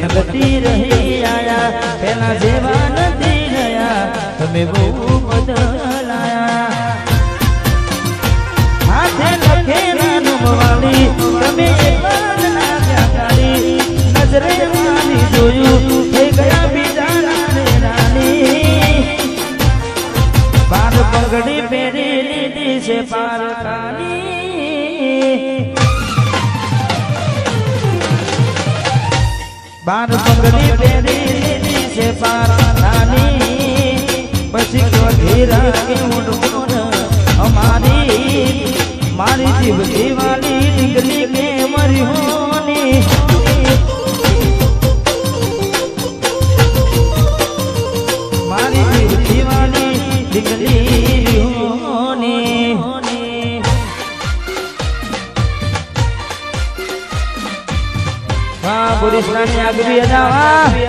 ગતિ રહી આયા પેલા જેવા નથી રહ્યા તમે બહુ બદલાયા હાથે લખે નાનું વાલી તમે નજરે મારી જોયું થઈ ગયા બીજા રાની બાર પગડી પહેરી લીધી છે પારકાની બાર પગડી પહેરી લીધી છે પારકાની પછી વધી રાખી ઉડવું અમારી મારી જીવ જીવાલી ડીંગલી કે મરી હોની મારી જીવ જીવાલી ડીંગલી હોની વાહ બોરીસલાની આગવી અદાવા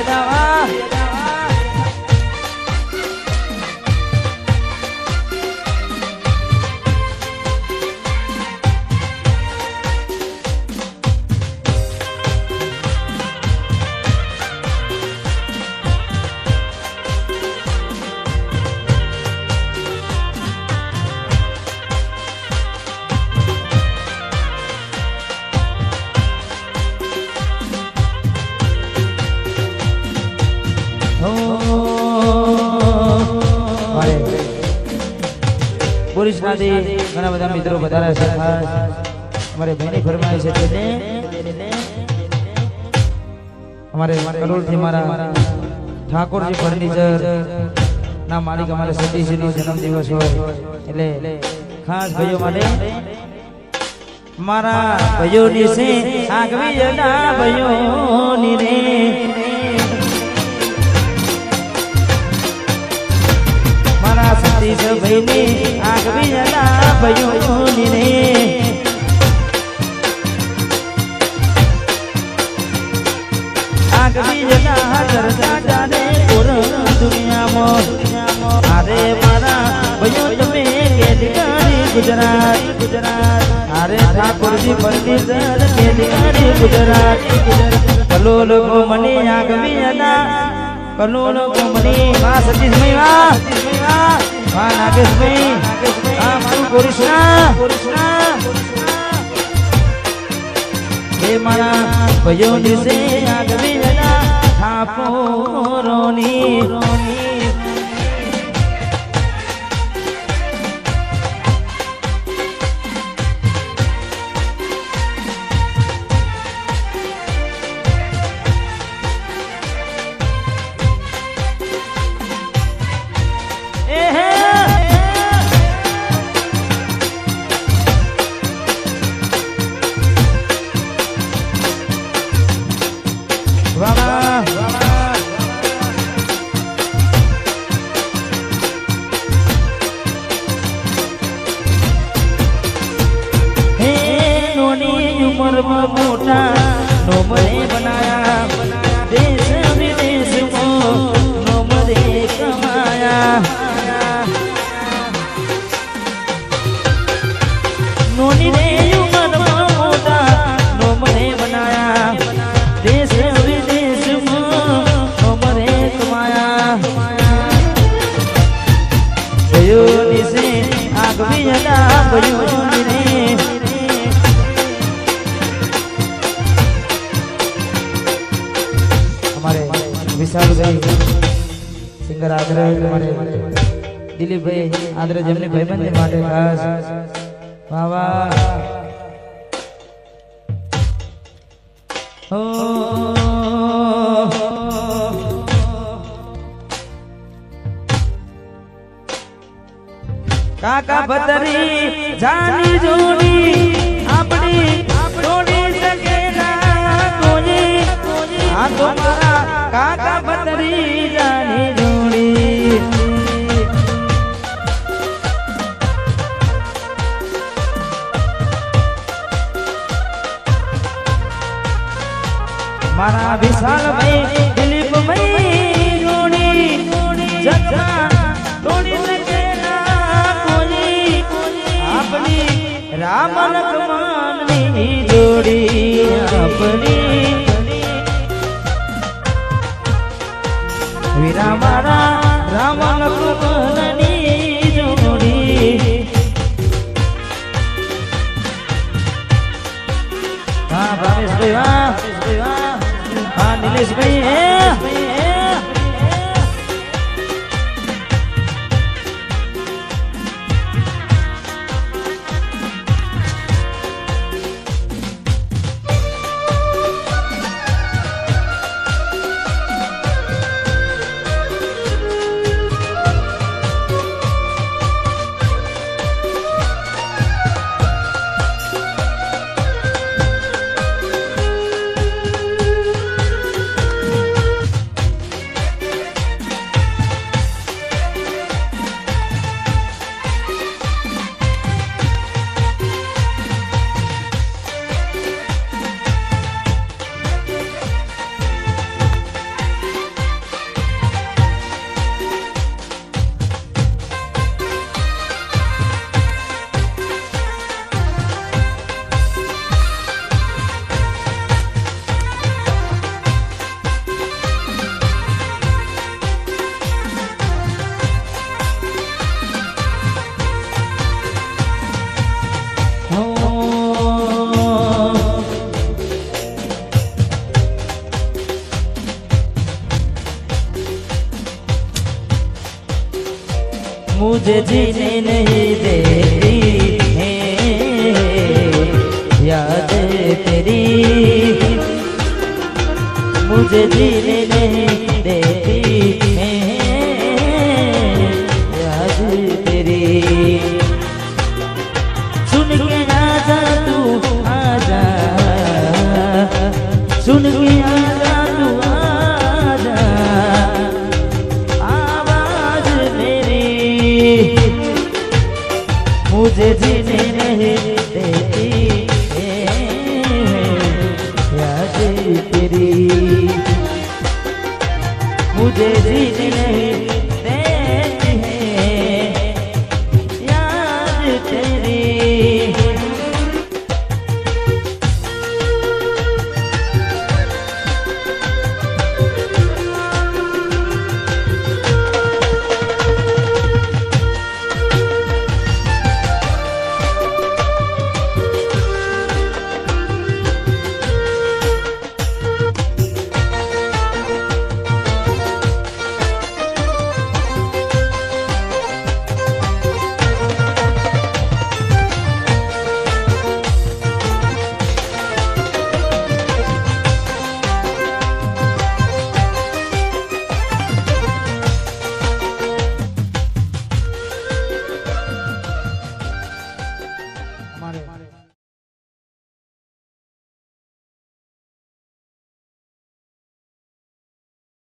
બોરીસનાથી ઘણા બધા મિત્રો વધારે છે અમારે બહેની ફરમાઈ છે તેને અમારે કરોડથી મારા ઠાકોરજી ફર્નિચર ના માલિક અમારે સતીશજીનો જન્મદિવસ હોય એટલે ખાસ ભાઈઓ માટે મારા ભાઈઓની છે આગવી જના ભાઈઓની રે સતીશ ભાઈની આગવી જના ભાઈઓની રે આગવી જના ચર્ચા જાને પૂર્ણ દુનિયામાં અરે મારા ભાઈઓ તમે કેદિકારી ગુજરાત અરે ઠાકોરજી ફર્નિચર કેદિકારી ગુજરાત કલોલ કોમની આગવી જના કલોલ કોમની માં સતીશભાઈ વાહ વાહ નાગેશભાઈ આ મારું બોરીસના હે મારા ભાઈઓની છે આગવી જના ઠાકોરોની મોટા નોમરે બનાયા દેશ વિદેશમાં નોમરે કમાયા નોની રે ઉમરમાં મોટા નોમરે બનાયા દેશ વિદેશમાં નોમરે કમાયા ભયોની છે આગવી જના ભયોની રે વિશાલભાઈ સિંગર આદરે અમારે દિલીપભાઈ આદરે જેમની ભાઈબંધી માટે ખાસ વાહ વાહ કાકા ભતરી જાની જોડી આપણી જોડી શકે ના કોઈ આ તો મારા કાકા ભતરી જાની જોડી મારા વિશાલભાઈ દિલીપભાઈ જોડી જગા તોડી શકે ના કોઈ આપણી રામ લક્ષ્મણની જોડી આપણી વીરા મારા રામ લક્ષ્મણની જોડી હા ભાવેશભાઈ વાહ હા નિલેશભાઈ मुझे जीने नहीं देती है याद तेरी मुझे जीने नहीं देती है याद तेरी सुन के आजा तू आजा सुन के आजा तू आजा मुझे जीने नहीं देती याद तेरी मुझे जीने नहीं देती याद तेरी हमारे